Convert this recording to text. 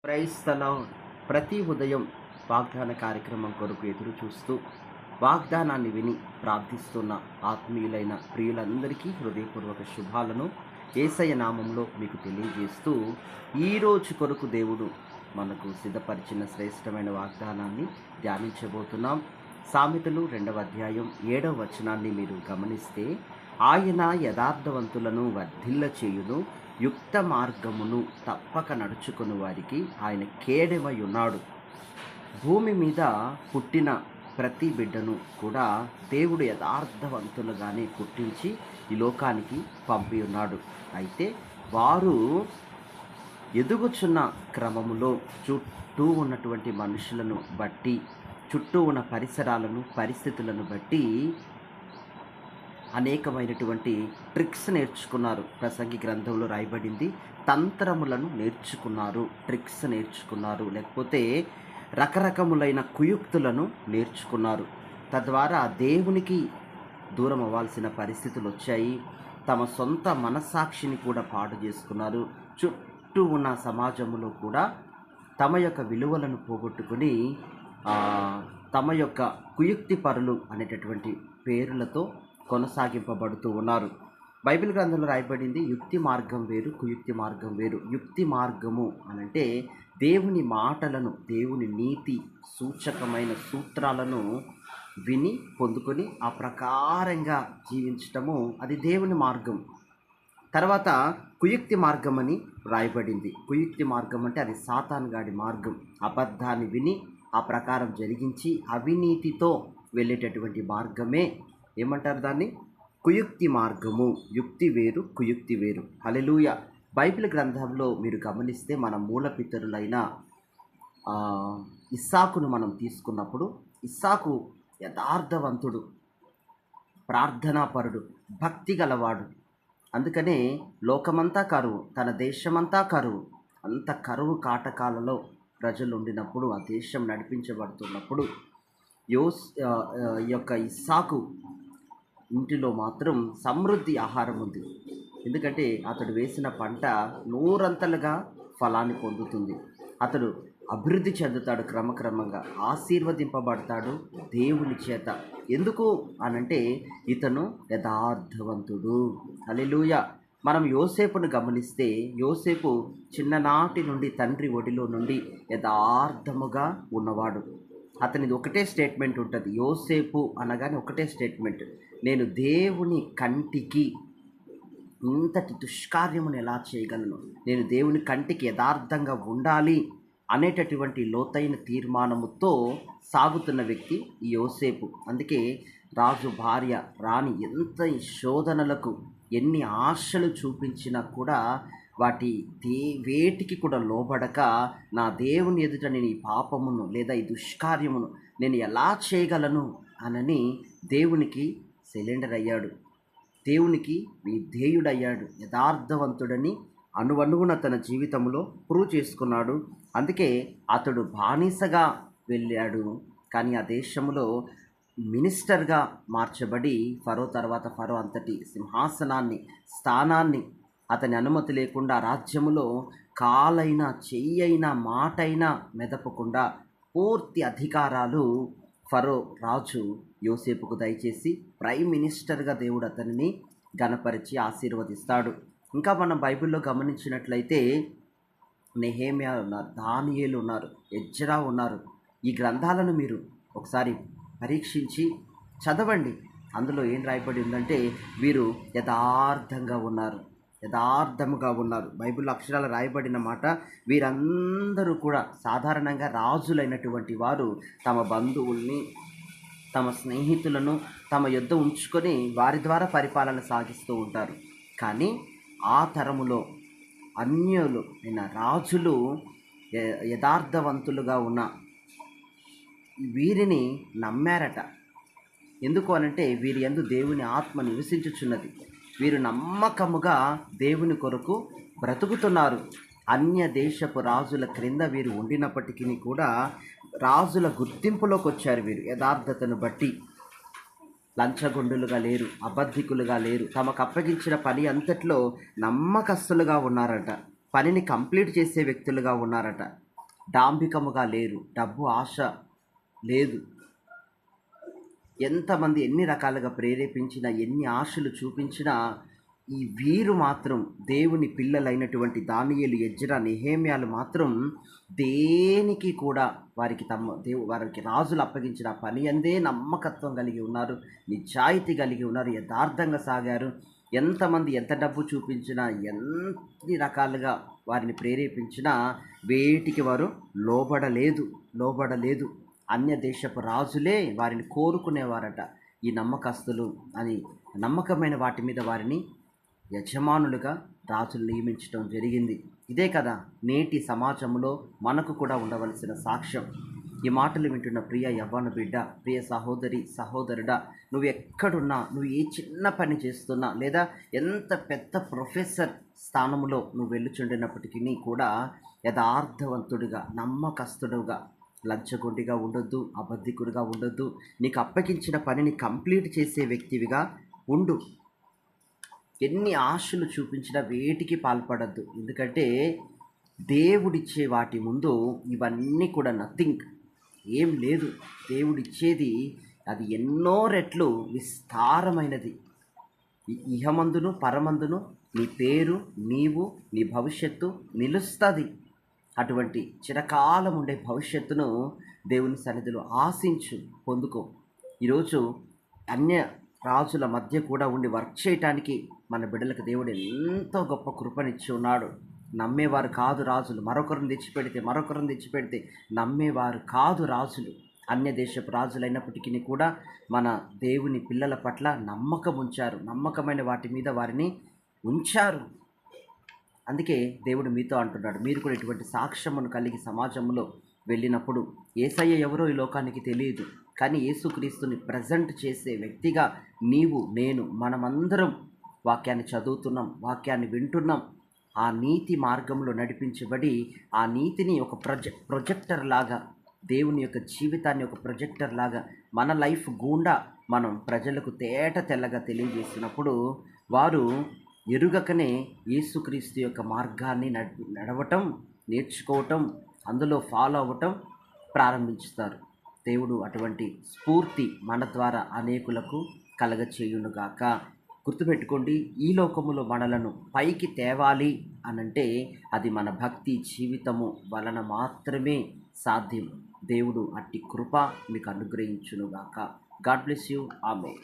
Praise the lord. ప్రతి ఉదయం వాగ్దాన కార్యక్రమం కొరకు ఎదురు చూస్తూ వాగ్దానాన్ని విని ప్రార్థిస్తున్న ఆత్మీయులైన ప్రియులందరికీ హృదయపూర్వక శుభాలను యేసయ్య నామంలో మీకు తెలియజేస్తూ ఈరోజు కొరకు దేవుడు మనకు సిద్ధపరిచిన శ్రేష్టమైన వాగ్దానాన్ని ధ్యానించబోతున్నాం. సామెతలు 2వ అధ్యాయం 7వ వచనాన్ని మీరు గమనిస్తే, ఆయన యథార్థవంతులను వర్ధిల్ల చేయును, యుక్త మార్గమును తప్పక నడుచుకుని వారికి ఆయన కేడెమై ఉన్నాడు. భూమి మీద పుట్టిన ప్రతి బిడ్డను కూడా దేవుడు యథార్థవంతులుగానే పుట్టించి ఈ లోకానికి పంపి ఉన్నాడు. అయితే వారు ఎదుగుచున్న క్రమములో చుట్టూ ఉన్నటువంటి మనుషులను బట్టి, చుట్టూ ఉన్న పరిస్థితులను బట్టి అనేకమైనటువంటి ట్రిక్స్ నేర్చుకున్నారు. ప్రసంగి గ్రంథంలో రాయబడింది, తంత్రములను నేర్చుకున్నారు, ట్రిక్స్ నేర్చుకున్నారు, లేకపోతే రకరకములైన కుయుక్తులను నేర్చుకున్నారు. తద్వారా దేవునికి దూరం అవ్వాల్సిన పరిస్థితులు వచ్చాయి. తమ సొంత మనస్సాక్షిని కూడా పాడు చేసుకున్నారు. చుట్టూ ఉన్న సమాజంలో కూడా తమ యొక్క విలువలను పోగొట్టుకుని తమ యొక్క కుయుక్తి పరులు అనేటటువంటి పేర్లతో కొనసాగింపబడుతూ ఉన్నారు. బైబిల్ గ్రంథంలో రాయబడింది, యుక్తి మార్గం వేరు, కుయుక్తి మార్గం వేరు. యుక్తి మార్గము అనంటే దేవుని మాటలను, దేవుని నీతి సూచకమైన సూత్రాలను విని పొందుకొని ఆ ప్రకారంగా జీవించటము, అది దేవుని మార్గం. తర్వాత కుయుక్తి మార్గం అని రాయబడింది. కుయుక్తి మార్గం అంటే అది సాతాను గాడి మార్గం. అబద్ధాన్ని విని ఆ ప్రకారం జరిగించి అవినీతితో వెళ్ళేటటువంటి మార్గమే ఏమంటారు దాన్ని? కుయుక్తి మార్గము. యుక్తి వేరు, కుయుక్తి వేరు. హల్లెలూయా. బైబిల్ గ్రంథంలో మీరు గమనిస్తే మన మూల పితరులైన ఇస్సాకును మనం తీసుకున్నప్పుడు, ఇస్సాకు యథార్థవంతుడు, ప్రార్థనాపరుడు, భక్తి గలవాడు. అందుకనే లోకమంతా కరువు, తన దేశమంతా కరువు. అంత కరువు కాటకాలలో ప్రజలు ఉండినప్పుడు, ఆ దేశం నడిపించబడుతున్నప్పుడు ఈ యొక్క ఇస్సాకు ఇంటిలో మాత్రం సమృద్ధి ఆహారం ఉంది. ఎందుకంటే అతడు వేసిన పంట నూరంతలుగా ఫలాన్ని పొందుతుంది. అతడు అభివృద్ధి చెందుతాడు, క్రమక్రమంగా ఆశీర్వదింపబడతాడు దేవుని చేత. ఎందుకు అనంటే ఇతను యథార్థవంతుడు. హల్లెలూయా. మనం యోసేపును గమనిస్తే, యోసేపు చిన్ననాటి నుండి తండ్రి ఒడిలో నుండి యథార్థముగా ఉన్నవాడు. అతనిది ఒకటే స్టేట్మెంట్ ఉంటుంది. యోసేపు అనగానే ఒకటే స్టేట్మెంట్, నేను దేవుని కంటికి ఇంతటి దుష్కార్యమును ఎలా చేయగలను, నేను దేవుని కంటికి యథార్థంగా ఉండాలి అనేటటువంటి లోతైన తీర్మానముతో సాగుతున్న వ్యక్తి ఈ యోసేపు. అందుకే రాజు భార్య రాణి ఎంత శోధనలకు, ఎన్ని ఆశలు చూపించినా కూడా వేటికి కూడా లోబడక, నా దేవుని ఎదుట నేను ఈ పాపమును లేదా ఈ దుష్కార్యమును నేను ఎలా చేయగలను అనని దేవునికి సిలిండర్ అయ్యాడు, దేవునికి విధేయుడయ్యాడు. యథార్థవంతుడని అణువణువున తన జీవితంలో ప్రూవ్ చేసుకున్నాడు. అందుకే అతడు బానిసగా వెళ్ళాడు, కానీ ఆ దేశంలో మినిస్టర్గా మార్చబడి ఫరో తర్వాత ఫరో అంతటి సింహాసనాన్ని, స్థానాన్ని అతని అనుమతి లేకుండా రాజ్యములో కాలైనా, చెయ్యైనా, మాటైనా మెదపకుండా పూర్తి అధికారాలు ఫరో రాజు యోసేపుకు దయచేసి ప్రైమ్ మినిస్టర్గా దేవుడు అతనిని ఘనపరిచి ఆశీర్వదిస్తాడు. ఇంకా మనం బైబిల్లో గమనించినట్లయితే నెహెమ్యా ఉన్నారు, దానియేలు ఉన్నారు, ఎజ్రా ఉన్నారు. ఈ గ్రంథాలను మీరు ఒకసారి పరీక్షించి చదవండి. అందులో ఏం రాయబడి ఉందంటే, వీరు యథార్థముగా ఉన్నారు. బైబిల్ అక్షరాలు రాయబడిన మాట, వీరందరూ కూడా సాధారణంగా రాజులైనటువంటి వారు తమ బంధువుల్ని, తమ స్నేహితులను తమ యొద్ద ఉంచుకొని వారి ద్వారా పరిపాలన సాగిస్తూ ఉంటారు. కానీ ఆ తరములో అన్యులు అయిన రాజులు యథార్థవంతులుగా ఉన్న వీరిని నమ్మారట. ఎందుకు అనంటే వీరి యందు దేవుని ఆత్మ నివసించుచున్నది. వీరు నమ్మకముగా దేవుని కొరకు బ్రతుకుతున్నారు. అన్య దేశపు రాజుల క్రింద వీరు ఉండినప్పటికీ కూడా రాజుల గుర్తింపులోకి వచ్చారు. వీరు యథార్థతను బట్టి లంచగొండులుగా లేరు, అబద్ధికులుగా లేరు. తమకు అప్పగించిన పని అంతట్లో నమ్మకస్తులుగా ఉన్నారట. పనిని కంప్లీట్ చేసే వ్యక్తులుగా ఉన్నారట. డాంబికముగా లేరు, డబ్బు ఆశ లేదు. ఎంతమంది ఎన్ని రకాలుగా ప్రేరేపించినా, ఎన్ని ఆశలు చూపించినా, ఈ వీరు మాత్రం దేవుని పిల్లలైనటువంటి దానియేలు, ఎజ్రా, నెహేమ్యాలు మాత్రం దేనికి కూడా వారికి రాజులు అప్పగించిన పని అందే నమ్మకత్వం కలిగి ఉన్నారు, నిజాయితీ కలిగి ఉన్నారు, యథార్థంగా సాగారు. ఎంతమంది ఎంత డబ్బు చూపించినా, ఎన్ని రకాలుగా వారిని ప్రేరేపించినా వేటికి వారు లోబడలేదు. అన్య దేశపు రాజులే వారిని కోరుకునేవారట. ఈ నమ్మకస్తులు అని నమ్మకమైన వాటి మీద వారిని యజమానులుగా రాజులు నియమించడం జరిగింది. ఇదే కదా నేటి సమాజంలో మనకు కూడా ఉండవలసిన సాక్ష్యం. ఈ మాటలు వింటున్న ప్రియ యవ్వన బిడ్డ, ప్రియ సహోదరి, సహోదరుడా, నువ్వు ఎక్కడున్నా, నువ్వు ఏ చిన్న పని చేస్తున్నా, లేదా ఎంత పెద్ద ప్రొఫెసర్ స్థానంలో నువ్వు వెళ్ళుచుండినప్పటికీ కూడా యథార్థవంతుడిగా, నమ్మకస్తుడుగా, లంచగొండిగా ఉండొద్దు, అబద్ధికుడిగా ఉండొద్దు. నీకు అప్పగించిన పనిని కంప్లీట్ చేసే వ్యక్తివిగా ఉండు. ఎన్ని ఆశలు చూపించినా వేటికి పాల్పడద్దు. ఎందుకంటే దేవుడిచ్చే వాటి ముందు ఇవన్నీ కూడా నథింగ్, ఏం లేదు. దేవుడిచ్చేది అది ఎన్నో రెట్లు విస్తారమైనది. ఇహమందును పరమందును నీ పేరు, నీవు, నీ భవిష్యత్తు నిలుస్తుంది. అటువంటి చిరకాలం ఉండే భవిష్యత్తును దేవుని సన్నిధిలో ఆశించు, పొందుకో. ఈరోజు అన్య రాజుల మధ్య కూడా ఉండి వర్క్ చేయటానికి మన బిడ్డలకు దేవుడు ఎంతో గొప్ప కృపనిచ్చి ఉన్నాడు. నమ్మేవారు కాదు రాజులు, మరొకరిని తెచ్చిపెడితే నమ్మేవారు కాదు రాజులు. అన్య దేశపు రాజులైనప్పటికీ కూడా మన దేవుని పిల్లల పట్ల నమ్మకం ఉంచారు, నమ్మకమైన వాటి మీద వారిని ఉంచారు. అందుకే దేవుడు మీతో అంటున్నాడు, మీరు కూడా ఇటువంటి సాక్ష్యమును కలిగి సమాజంలో వెళ్ళినప్పుడు, యేసయ్య ఎవరో ఈ లోకానికి తెలియదు, కానీ యేసుక్రీస్తుని ప్రజెంట్ చేసే వ్యక్తిగా నీవు, నేను, మనమందరం వాక్యాన్ని చదువుతున్నాం, వాక్యాన్ని వింటున్నాం. ఆ నీతి మార్గంలో నడిపించబడి, ఆ నీతిని ఒక ప్రొజెక్టర్ లాగా, దేవుని యొక్క జీవితాన్ని ఒక ప్రొజెక్టర్ లాగా మన లైఫ్ గుండా మనం ప్రజలకు తెల్లగా తెలియజేసినప్పుడు వారు ఎరుగకనే యేసుక్రీస్తు యొక్క మార్గాన్ని నడవటం, నేర్చుకోవటం, అందులో ఫాలో అవ్వటం ప్రారంభించుతారు. దేవుడు అటువంటి స్ఫూర్తి మన ద్వారా అనేకులకు కలగచేయునుగాక. గుర్తుపెట్టుకోండి, ఈ లోకములో మనలను పైకి తేవాలి అనంటే అది మన భక్తి జీవితము వలన మాత్రమే సాధ్యం. దేవుడు అట్టి కృప మీకు అనుగ్రహించునుగాక. God bless you. ఆమేన్.